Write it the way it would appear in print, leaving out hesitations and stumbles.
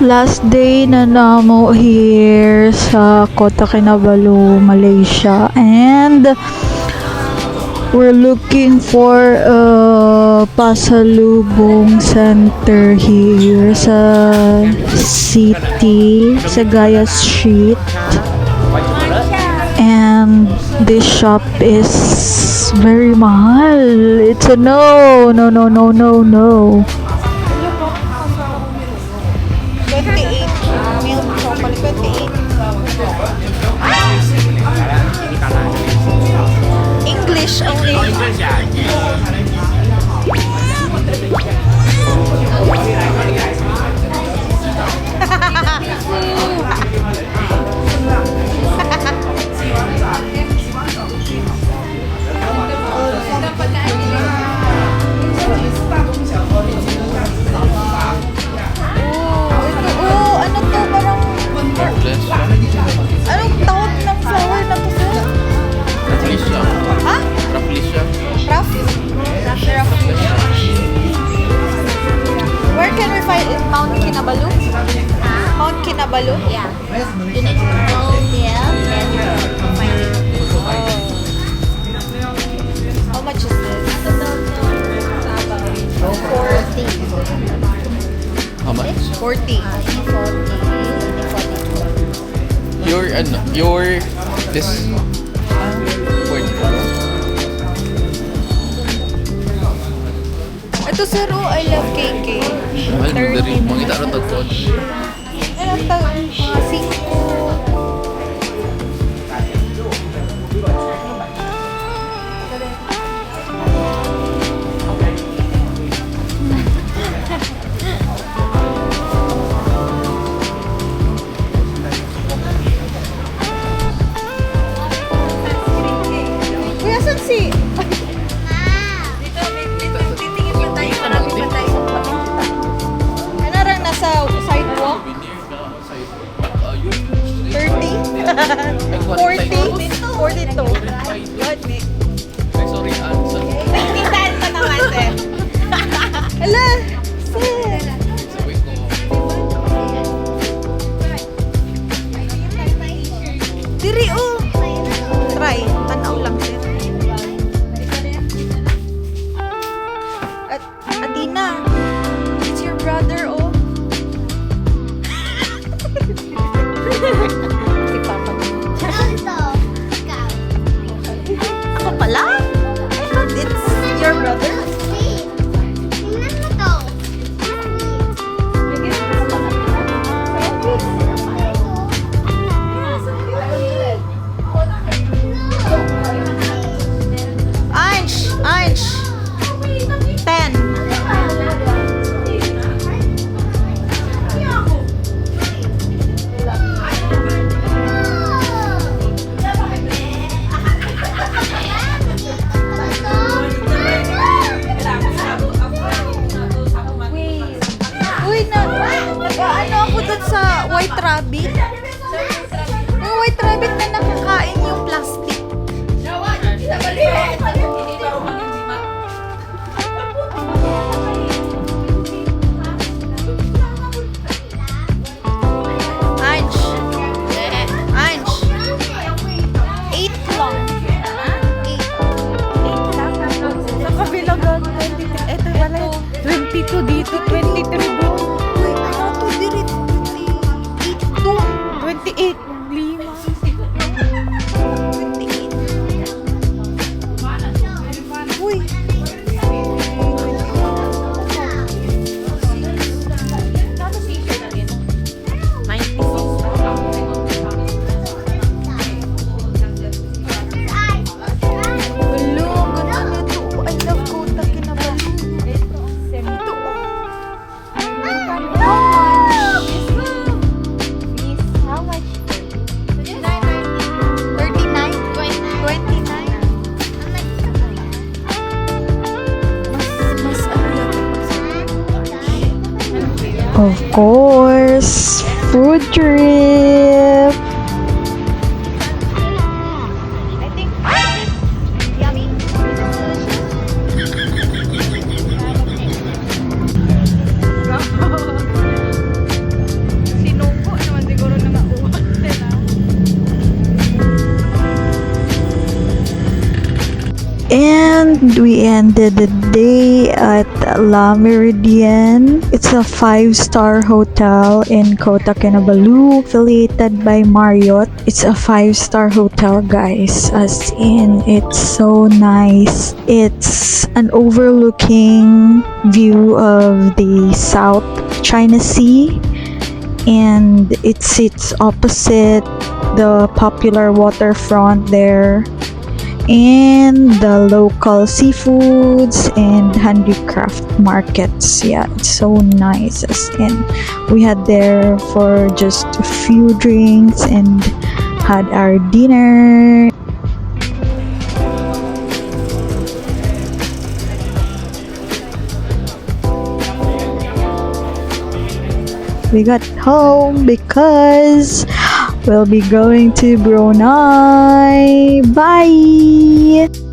last day na namo here sa Kota Kinabalu, Malaysia, and we're looking for a pasalubong center here sa city, sa Gaya Street. And this shop is very mahal. It's a no. 28 milk chocolate, 28. English only. Anong tawag ng flower na to, sir? Rafflesia. Ha? Rafflesia. Ruff? Where can we find it? Mount Kinabalu? Mount Kinabalu? Yeah. You need to go there, then you can find it. How much is this? 40. How much? 40. 40. Your this point. Ito, sir, oh, I love KK. Mahal mo diri. Mangita ro tagkod. Anong tawag? 5. Kuya, saan si? Titingin pa tayo. Marami pa tayo. Ano rin nasa sidewalk? 30? 40? 42? Good, Nick. Sorry, answer. Tindahan pa naman, sir. Ala, sir. Sabi ko. Diri, oh. Try. Tanaw lang, sir. Atina, it's your brother, oh. Si Papa. Ako pala? I thought it's your brother. Ange. 10. Uy, ano ako dun sa White Rabbit? Yung White Rabbit na nakakain yung plastic. Ange. 8 lang. 8 lang. Sa kabilang gano'n. Ito pala. 22 dito. 23 doon. Uy, ano to? Diri. 28. 5. 28. Uy. Hello, ganda nito. I love Kota Kinabalu. Ito. How much? 39? 29? Mas Of course, food trip. I think yummy. And we ended the day at La Meridian. It's a 5-star hotel in Kota Kinabalu, affiliated by Marriott. It's a 5-star hotel, guys, as in it's so nice. It's an overlooking view of the South China Sea, and it sits opposite the popular waterfront there, and the local seafoods and handicraft markets. Yeah, it's so nice. As in, we had there for just a few drinks and had our dinner. We got home because we'll be going to Brunei. Bye!